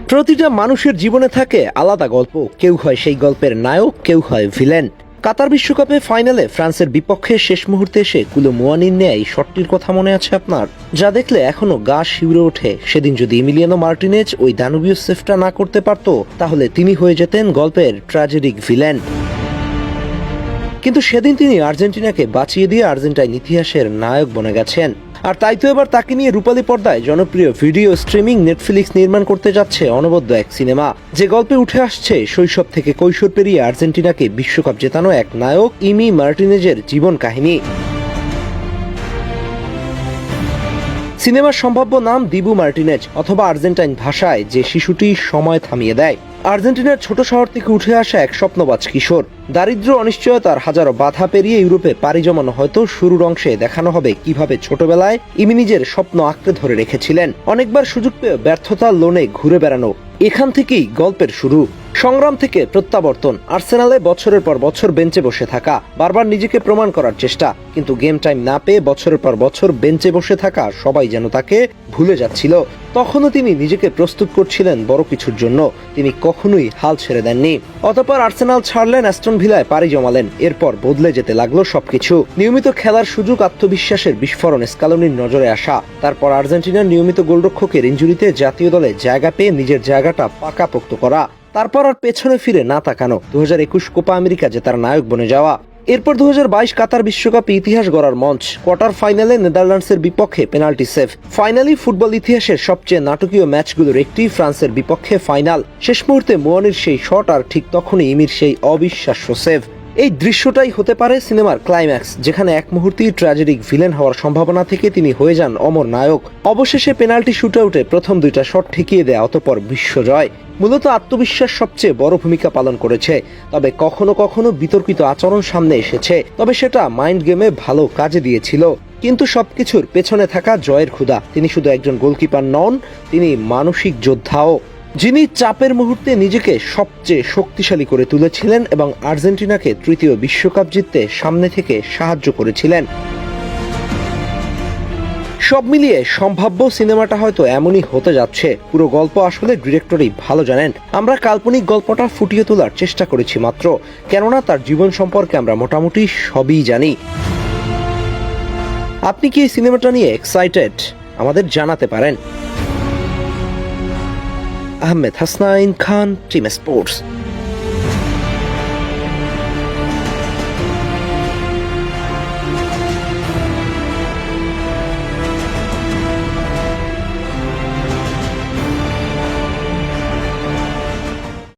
প্রতিটা মানুষের জীবনে থাকে আলাদা গল্প। কেউ হয় সেই গল্পের নায়ক, কেউ হয় ভিলেন। কাতার বিশ্বকাপে ফাইনালে ফ্রান্সের বিপক্ষে শেষ মুহূর্তে এসে কুলো মুয়ানির নেয় এই শটটির কথা মনে আছে আপনার? যা দেখলে এখনো গা শিউরে ওঠে। সেদিন যদি ইমিলিয়ানো মার্টিনেজ ওই দানুবীয় সেভটা না করতে পারত, তাহলে তিনি হয়ে যেতেন গল্পের ট্র্যাজেডিক ভিলেন। কিন্তু সেদিন তিনি আর্জেন্টিনাকে বাঁচিয়ে দিয়ে আর্জেন্টাইন ইতিহাসের নায়ক বনে গেছেন। আর তাই তো এবার তাকে নিয়ে রূপালী পর্দায় জনপ্রিয় ভিডিও স্ট্রিমিং নেটফ্লিক্স নির্মাণ করতে যাচ্ছে অনবদ্য এক সিনেমা, যে গল্পে উঠে আসছে শৈশব থেকে কৈশোর পেরিয়ে আর্জেন্টিনাকে বিশ্বকাপ জেতানো এক নায়ক ইমি মার্টিনেজের জীবন কাহিনী। সিনেমার সম্ভাব্য নাম দিবু মার্টিনেজ, অথবা আর্জেন্টাইন ভাষায় যে শিশুটি সময় থামিয়ে দেয়। আর্জেন্টিনার ছোট শহর থেকে উঠে আসা এক স্বপ্নবাজ কিশোর। দারিদ্র্য, অনিশ্চয়তার হাজারো বাধা পেরিয়ে ইউরোপে পাড়ি জমানো হয়তো শুরুর অংশে দেখানো হবে কিভাবে ছোটবেলায় ইমি নিজের স্বপ্ন আঁকড়ে ধরে রেখেছিলেন। অনেকবার সুযোগ পেয়ে ব্যর্থতার লোনে ঘুরে বেড়ানো। এখান থেকেই গল্পের শুরু। সংগ্রাম থেকে প্রত্যাবর্তন, আর্সেনালে বছরের পর বছর বেঞ্চে বসে থাকা, বারবার নিজেকে প্রমাণ করার চেষ্টা, কিন্তু গেম টাইম না পেয়ে বছরের পর বছর বেঞ্চে বসে থাকা সবাই যেন তাকে ভুলে যাচ্ছিল। তখনও তিনি নিজেকে প্রস্তুত করছিলেন বড় কিছুর জন্য। তিনি কখনোই হাল ছেড়ে দেননি। অতঃপর আর্সেনাল ছাড়লেন, অ্যাস্টন ভিলায় পাড়ি জমালেন। এরপর বদলে যেতে লাগলো সবকিছু। নিয়মিত খেলার সুযোগ, আত্মবিশ্বাসের বিস্ফোরণ, স্কালোনির নজরে আসা। তারপর আর্জেন্টিনার নিয়মিত গোলরক্ষকের ইনজুরিতে জাতীয় দলে জায়গা পেয়ে নিজের জায়গাটা পাকাপোক্ত করা। তারপর আর পেছনে ফিরে না তাকানো। 2021 কোপা আমেরিকা জেতার নায়ক বনে যাওয়া। এরপর 2022 কাতার বিশ্বকাপে ইতিহাস গড়ার মঞ্চ। কোয়ার্টার ফাইনালে নেদারল্যান্ডসের বিপক্ষে পেনাল্টি সেভ। ফাইনালি ফুটবল ইতিহাসের সবচেয়ে নাটকীয় ম্যাচগুলোর একটি, ফ্রান্সের বিপক্ষে ফাইনাল। শেষ মুহূর্তে মুয়ানির সেই শট, আর ঠিক তখনই ইমির সেই অবিশ্বাস্য সেভ। এই দৃশ্যটাই হতে পারে সিনেমার ক্লাইম্যাক্স, যেখানে এক মুহূর্তেই ট্র্যাজেডিক ভিলেন হওয়ার সম্ভাবনা থেকে তিনি হয়ে যান অমর নায়ক। অবশেষে পেনাল্টি শুটআউটে প্রথম দুইটা শট ঠেকিয়ে দেয়া, অতঃপর বিশ্বজয়। মূলত আত্মবিশ্বাস সবচেয়ে বড় ভূমিকা পালন করেছে। তবে কখনো কখনো বিতর্কিত আচরণ সামনে এসেছে, তবে সেটা মাইন্ড গেমে ভালো কাজে দিয়েছিল। কিন্তু সবকিছুর পেছনে থাকা জয়ের ক্ষুধা। তিনি শুধু একজন গোলকিপার নন, তিনি মানসিক যোদ্ধাও, যিনি চাপের মুহূর্তে নিজেকে সবচেয়ে শক্তিশালী করে তুলেছিলেন এবং আর্জেন্টিনাকে তৃতীয় বিশ্বকাপ জিততে সামনে থেকে সাহায্য করেছিলেন। সব মিলিয়ে সম্ভাব্য সিনেমাটা হয়তো এমনই হতে যাচ্ছে। পুরো গল্প আসলে ডিরেক্টরই ভালো জানেন। আমরা কাল্পনিক গল্পটা ফুটিয়ে তোলার চেষ্টা করেছি মাত্র, কেননা তার জীবন সম্পর্কে আমরা মোটামুটি সবই জানি। আপনি কি এই সিনেমাটা নিয়ে এক্সাইটেড? আমাদের জানাতে পারেন। আহমেদ হাসনাইন খান, টিম স্পোর্টস।